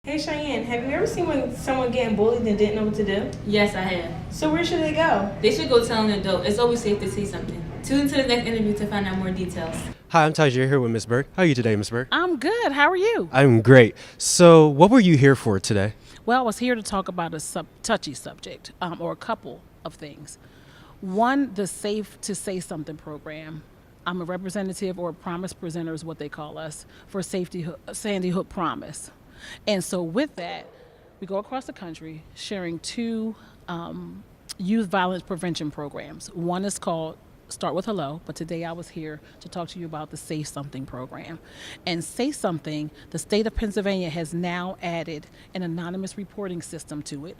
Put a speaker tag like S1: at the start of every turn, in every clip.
S1: Hey Cheyenne, have you ever seen when someone getting bullied and didn't know what to do?
S2: Yes, I have.
S1: So where should they go?
S2: They should go tell an adult. It's always safe to say something. Tune into the next interview to find out more details.
S3: Hi, I'm Tajir here with Miss Burke. How are you today, Miss Burke?
S4: I'm good. How are you?
S3: I'm great. So, what were you here for today?
S4: Well, I was here to talk about a touchy subject, or a couple of things. One, the Safe to Say Something program. I'm a representative or a promise presenter is what they call us for Sandy Hook Promise. And so with that, we go across the country sharing two youth violence prevention programs. One is called Start with Hello, but today I was here to talk to you about the Say Something program. And Say Something, the state of Pennsylvania has now added an anonymous reporting system to it,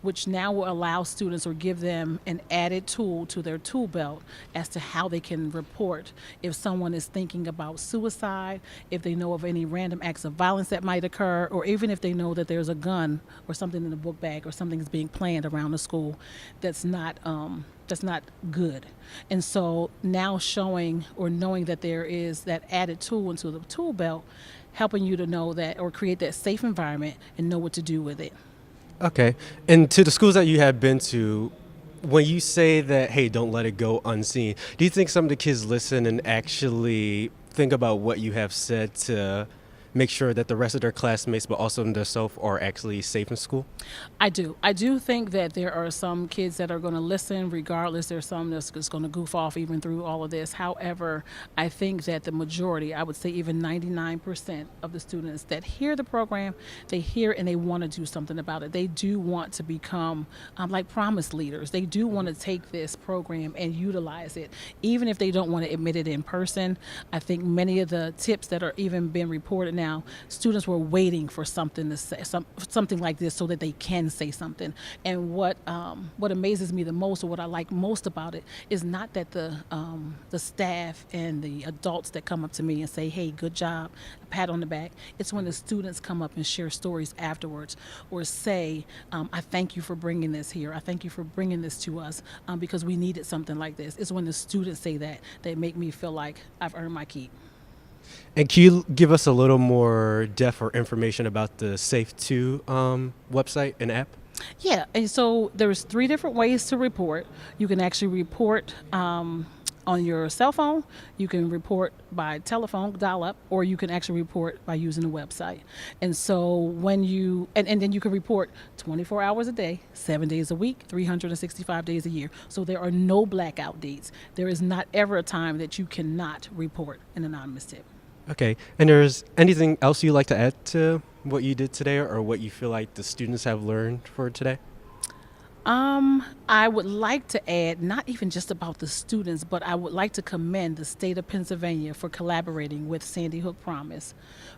S4: which now will allow students or give them an added tool to their tool belt as to how they can report if someone is thinking about suicide, if they know of any random acts of violence that might occur, or even if they know that there's a gun or something in the book bag or something is being planned around the school that's not good. And so now showing or knowing that there is that added tool into the tool belt, helping you to know that or create that safe environment and know what to do with it.
S3: Okay. And to the schools that you have been to, when you say that, hey, don't let it go unseen, do you think some of the kids listen and actually think about what you have said to make sure that the rest of their classmates, but also themselves, are actually safe in school?
S4: I do. I do think that there are some kids that are going to listen regardless. There's some that's just going to goof off even through all of this. However, I think that the majority, I would say even 99% of the students that hear the program, they hear and they want to do something about it. They do want to become like promise leaders. They do want to take this program and utilize it, even if they don't want to admit it in person. I think many of the tips that are even being reported now, students were waiting for something to say, something like this, so that they can say something. And what amazes me the most, or what I like most about it, is not that the staff and the adults that come up to me and say, "Hey, good job," a pat on the back. It's when the students come up and share stories afterwards, or say, "I thank you for bringing this here. I thank you for bringing this to us because we needed something like this." It's when the students say that make me feel like I've earned my keep.
S3: And can you give us a little more depth or information about the Safe 2 website and app?
S4: Yeah, and so there's 3 different ways to report. You can actually report on your cell phone, you can report by telephone, dial up, or you can actually report by using the website. And so when you, and then you can report 24 hours a day, 7 days a week, 365 days a year. So there are no blackout dates. There is not ever a time that you cannot report an anonymous tip.
S3: Okay. And there's anything else you'd like to add to what you did today, or what you feel like the students have learned for today?
S4: I would like to add, not even just about the students, but I would like to commend the state of Pennsylvania for collaborating with Sandy Hook Promise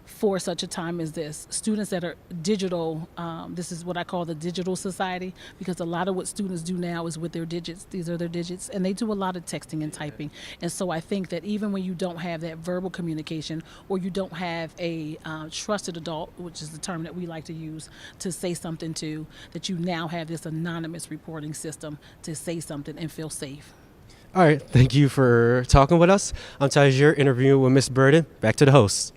S4: for such a time as this. Students that are digital, this is what I call the digital society, because a lot of what students do now is with their digits. These are their digits, and they do a lot of texting and typing. And so I think that even when you don't have that verbal communication, or you don't have a trusted adult, which is the term that we like to use, to say something to, that you now have this anonymous reporting system to say something and feel safe.
S3: All right. Thank you for talking with us. I'm Tajir, interviewing with Miss Burden. Back to the host.